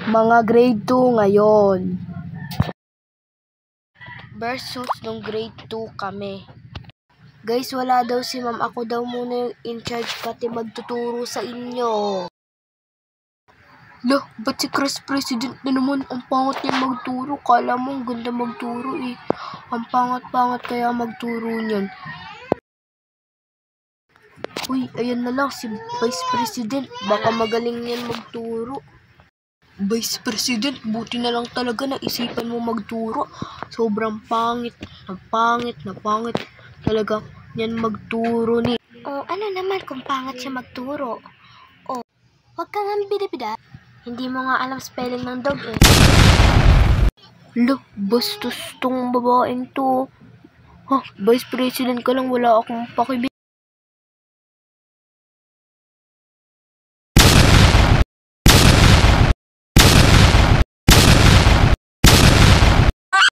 Mga grade 2 ngayon. Versus nung grade 2 kami. Guys, wala daw si ma'am. Ako daw muna yung in charge pati magtuturo sa inyo. Lah, ba't si Chris President na naman? Ang pangat niya magturo. Kala mo ang ganda magturo eh. Ang pangat-pangat kaya magturo niyan. Uy, ayan na lang si Vice President. Baka magaling niyan magturo. Vice President, buti na lang talaga na isipan mo magturo. Sobrang pangit na pangit talaga niyan magturo ni. Oh, ano naman kung pangit siya magturo? Oh, wag kang bida-bida. Hindi mo nga alam spelling ng dog eh. Look, bastos tong babaeng to. Ha, Vice President ka lang, wala akong pakibi.